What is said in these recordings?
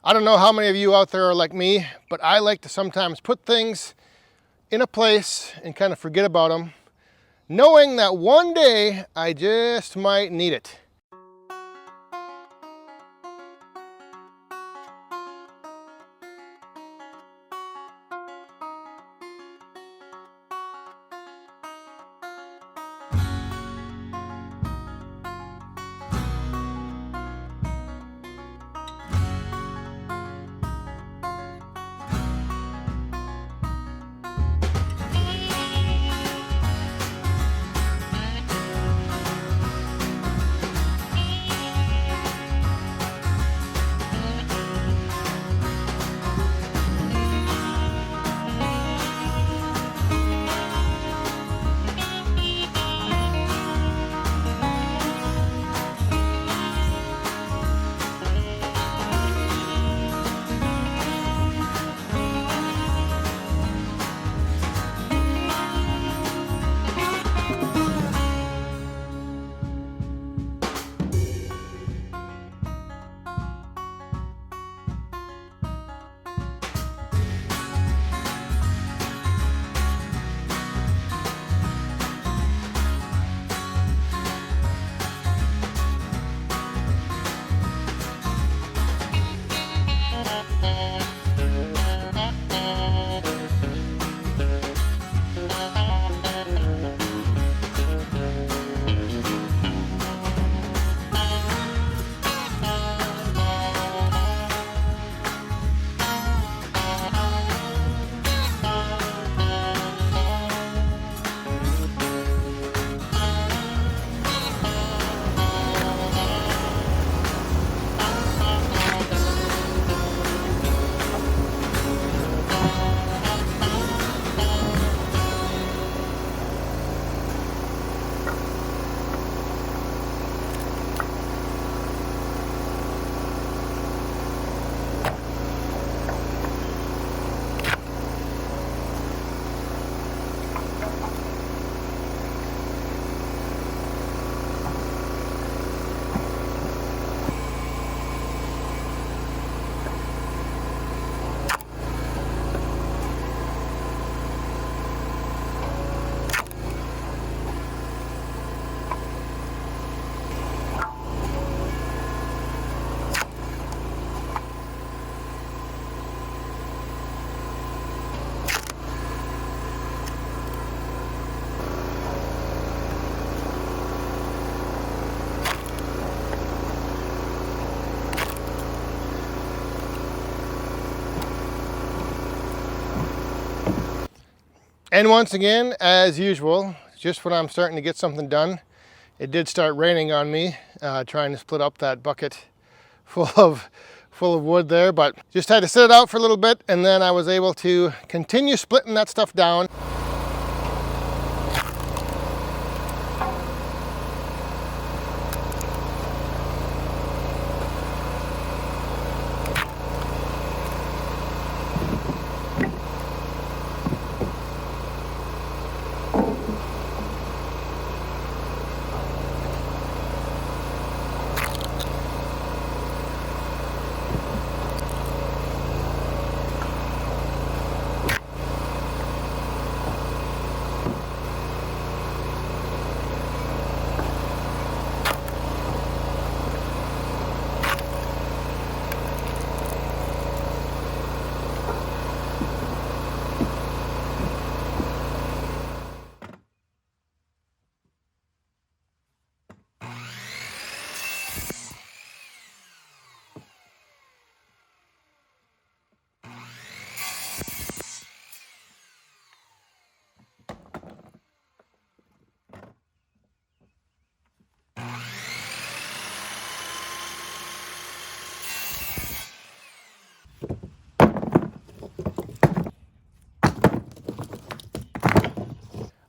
I don't know how many of you out there are like me, but I like to sometimes put things in a place and kind of forget about them, knowing that one day I just might need it. And once again, as usual, just when I'm starting to get something done, it did start raining on me, trying to split up that bucket full of wood there, but just had to sit it out for a little bit, and then I was able to continue splitting that stuff down.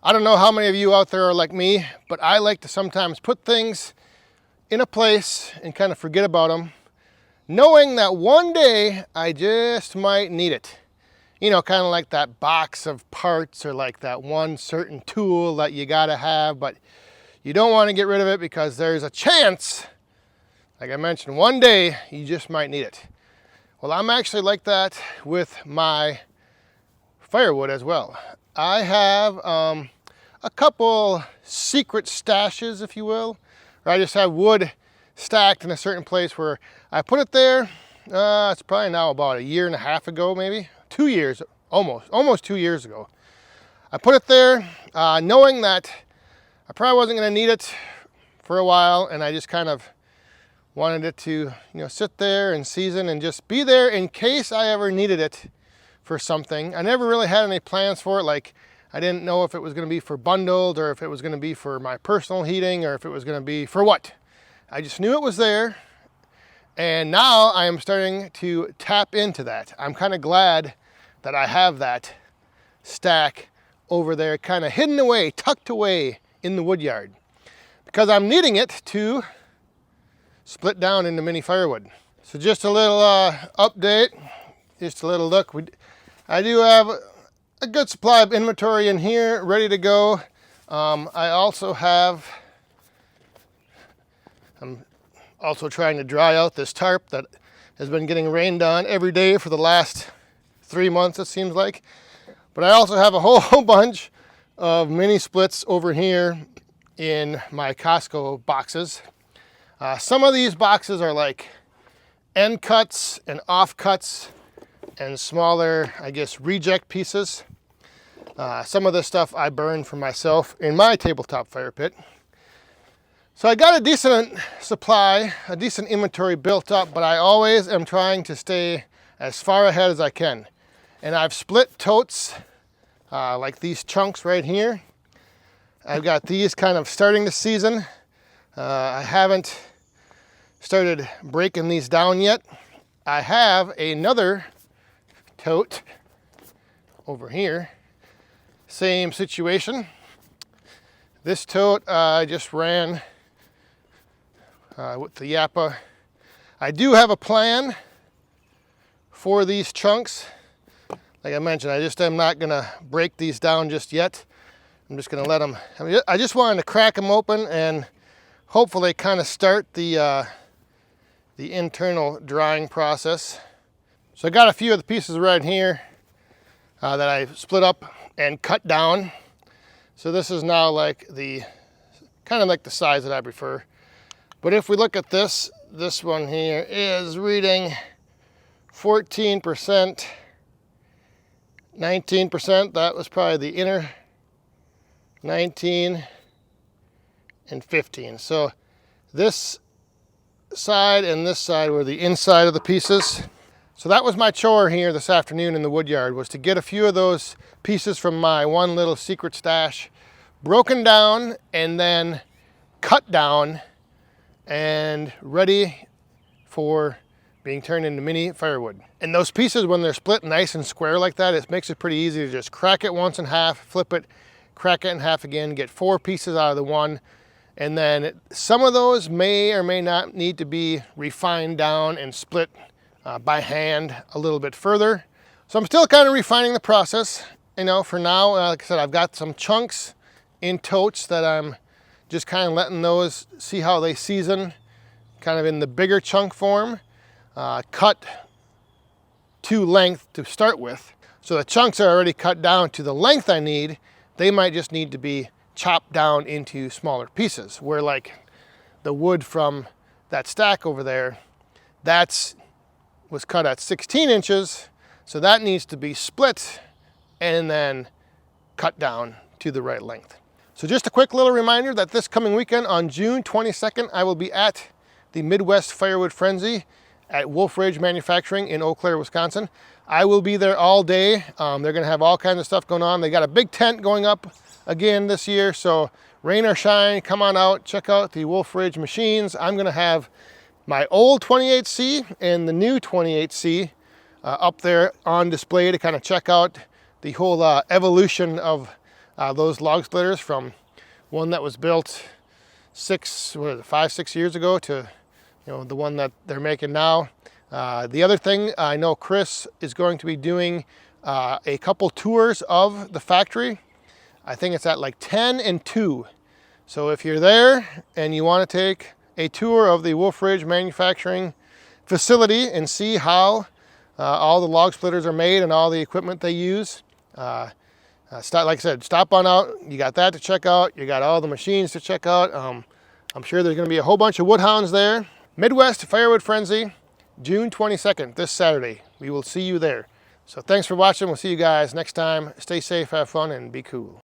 I don't know how many of you out there are like me, but I like to sometimes put things in a place and kind of forget about them, knowing that one day I just might need it. You know, kind of like that box of parts or like that one certain tool that you gotta have, but you don't want to get rid of it because there's a chance, like I mentioned, one day you just might need it. Well, I'm actually like that with my firewood as well. I have a couple secret stashes, if you will, or I just have wood stacked in a certain place where I put it there. It's probably now about a year and a half ago, maybe 2 years, almost 2 years ago. I put it there knowing that I probably wasn't going to need it for a while, and I just kind of wanted it to, sit there and season and just be there in case I ever needed it for something. I never really had any plans for it. Like, I didn't know if it was going to be for bundled or if it was going to be for my personal heating or if it was going to be for what. I just knew it was there, and now I am starting to tap into that. I'm kind of glad that I have that stack over there, kind of hidden away, tucked away in the wood yard, because I'm needing it to split down into mini firewood. So just a little update, just a little look. I do have a good supply of inventory in here, ready to go. I also have, I'm also trying to dry out this tarp that has been getting rained on every day for the last 3 months, it seems like. But I also have a whole bunch of mini splits over here in my Costco boxes. Some of these boxes are like end cuts and off cuts and smaller, I guess, reject pieces. Some of this stuff I burned for myself in my tabletop fire pit. So I got a decent supply, a decent inventory built up, but I always am trying to stay as far ahead as I can. And I've split totes like these chunks right here. I've got these kind of starting to season. I haven't started breaking these down yet. I have another tote over here. Same situation. This tote I just ran with the Yappa. I do have a plan for these chunks. Like I mentioned, I just am not gonna break these down just yet. I'm just gonna let them, I just wanted to crack them open and hopefully kind of start the internal drying process. So I got a few of the pieces right here that I split up and cut down. So this is now like kind of like the size that I prefer. But if we look at this one here is reading 14%, 19%. That was probably the inner, 19 and 15. So this side and this side were the inside of the pieces. So that was my chore here this afternoon in the wood yard, was to get a few of those pieces from my one little secret stash broken down and then cut down and ready for being turned into mini firewood. And those pieces, when they're split nice and square like that, it makes it pretty easy to just crack it once in half, flip it, crack it in half again, get 4 pieces out of the one. And then some of those may or may not need to be refined down and split by hand a little bit further. So I'm still kind of refining the process. For now, like I said, I've got some chunks in totes that I'm just kind of letting those see how they season, kind of in the bigger chunk form. Cut to length to start with. So the chunks are already cut down to the length I need. They might just need to be chopped down into smaller pieces, where like the wood from that stack over there, was cut at 16 inches. So that needs to be split and then cut down to the right length. So just a quick little reminder that this coming weekend on June 22nd, I will be at the Midwest Firewood Frenzy at Wolf Ridge Manufacturing in Eau Claire, Wisconsin. I will be there all day. They're gonna have all kinds of stuff going on. They got a big tent going up again this year, so rain or shine, come on out, check out the Wolf Ridge machines. I'm gonna have my old 28C and the new 28C up there on display to kind of check out the whole evolution of those log splitters, from one that was built 5-6 years ago to the one that they're making now. The other thing, I know Chris is going to be doing a couple tours of the factory. I think it's at like 10 and 2. So if you're there and you want to take a tour of the Wolf Ridge manufacturing facility and see how all the log splitters are made and all the equipment they use. Like I said, stop on out. You got that to check out. You got all the machines to check out. I'm sure there's going to be a whole bunch of woodhounds there. Midwest Firewood Frenzy, June 22nd, this Saturday. We will see you there. So thanks for watching. We'll see you guys next time. Stay safe, have fun, and be cool.